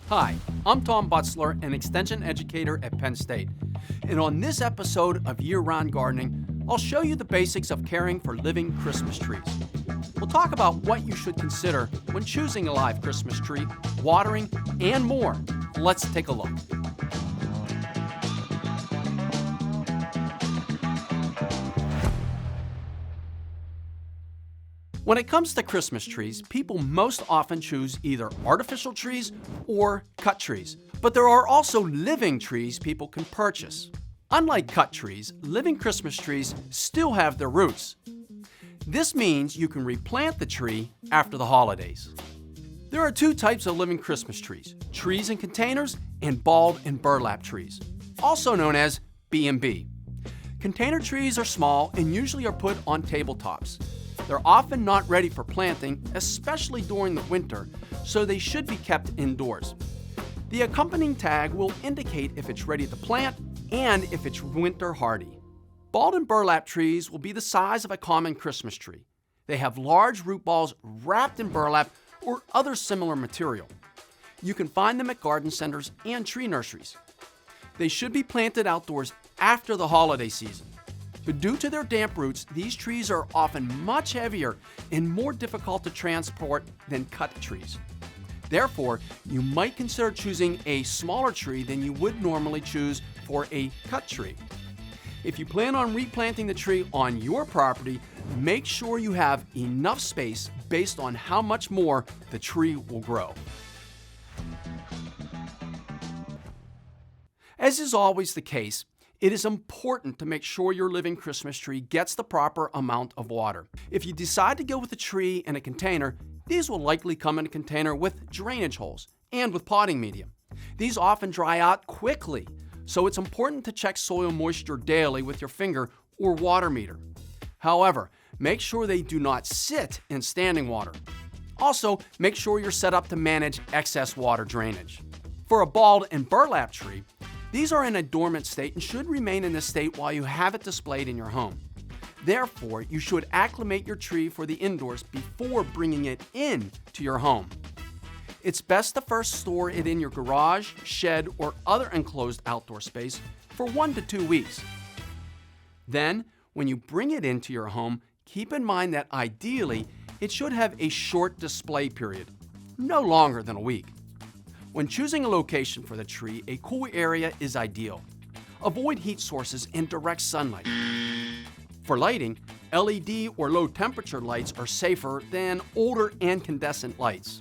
Hi, I'm Tom Butzler, an extension educator at Penn State. And on this episode of Year-Round Gardening, I'll show you the basics of caring for living Christmas trees. We'll talk about what you should consider when choosing a live Christmas tree, watering, and more. Let's take a look. When it comes to Christmas trees, people most often choose either artificial trees or cut trees. But there are also living trees people can purchase. Unlike cut trees, living Christmas trees still have their roots. This means you can replant the tree after the holidays. There are two types of living Christmas trees: trees in containers and balled and burlap trees, also known as B&B. Container trees are small and usually are put on tabletops. They're often not ready for planting, especially during the winter, so they should be kept indoors. The accompanying tag will indicate if it's ready to plant and if it's winter hardy. Balled and burlap trees will be the size of a common Christmas tree. They have large root balls wrapped in burlap or other similar material. You can find them at garden centers and tree nurseries. They should be planted outdoors after the holiday season. But due to their damp roots, these trees are often much heavier and more difficult to transport than cut trees. Therefore, you might consider choosing a smaller tree than you would normally choose for a cut tree. If you plan on replanting the tree on your property, make sure you have enough space based on how much more the tree will grow. As is always the case, it is important to make sure your living Christmas tree gets the proper amount of water. If you decide to go with a tree in a container, these will likely come in a container with drainage holes and with potting medium. These often dry out quickly, so it's important to check soil moisture daily with your finger or water meter. However, make sure they do not sit in standing water. Also, make sure you're set up to manage excess water drainage. For a balled and burlap tree, these are in a dormant state and should remain in this state while you have it displayed in your home. Therefore, you should acclimate your tree for the indoors before bringing it in to your home. It's best to first store it in your garage, shed, or other enclosed outdoor space for 1 to 2 weeks. Then, when you bring it into your home, keep in mind that ideally, it should have a short display period, no longer than a week. When choosing a location for the tree, a cool area is ideal. Avoid heat sources and direct sunlight. For lighting, LED or low temperature lights are safer than older incandescent lights.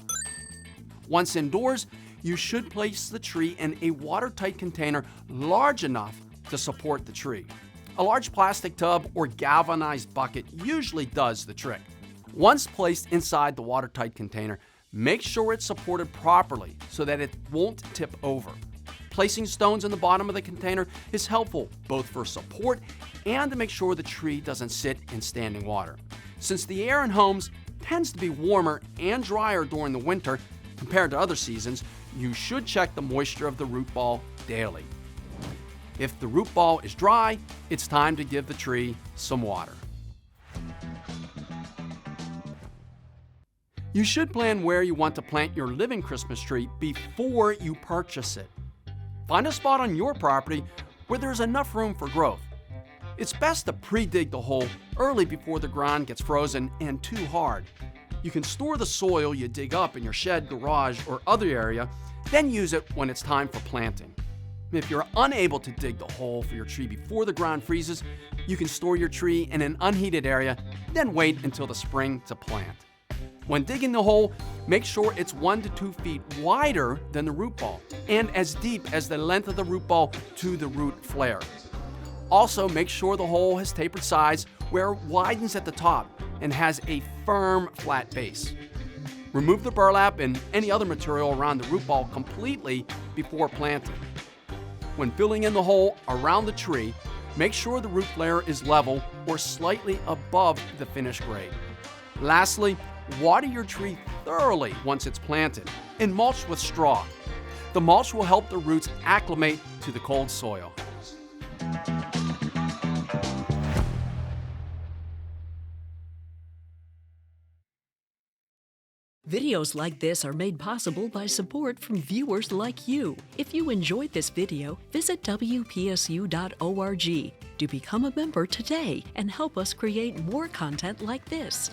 Once indoors, you should place the tree in a watertight container large enough to support the tree. A large plastic tub or galvanized bucket usually does the trick. Once placed inside the watertight container, make sure it's supported properly so that it won't tip over. Placing stones in the bottom of the container is helpful both for support and to make sure the tree doesn't sit in standing water. Since the air in homes tends to be warmer and drier during the winter compared to other seasons, you should check the moisture of the root ball daily. If the root ball is dry, it's time to give the tree some water. You should plan where you want to plant your living Christmas tree before you purchase it. Find a spot on your property where there's enough room for growth. It's best to pre-dig the hole early before the ground gets frozen and too hard. You can store the soil you dig up in your shed, garage, or other area, then use it when it's time for planting. If you're unable to dig the hole for your tree before the ground freezes, you can store your tree in an unheated area, then wait until the spring to plant. When digging the hole, make sure it's 1 to 2 feet wider than the root ball and as deep as the length of the root ball to the root flare. Also, make sure the hole has tapered sides where it widens at the top and has a firm, flat base. Remove the burlap and any other material around the root ball completely before planting. When filling in the hole around the tree, make sure the root flare is level or slightly above the finished grade. Lastly, water your tree thoroughly once it's planted and mulch with straw. The mulch will help the roots acclimate to the cold soil. Videos like this are made possible by support from viewers like you. If you enjoyed this video, visit wpsu.org to become a member today and help us create more content like this.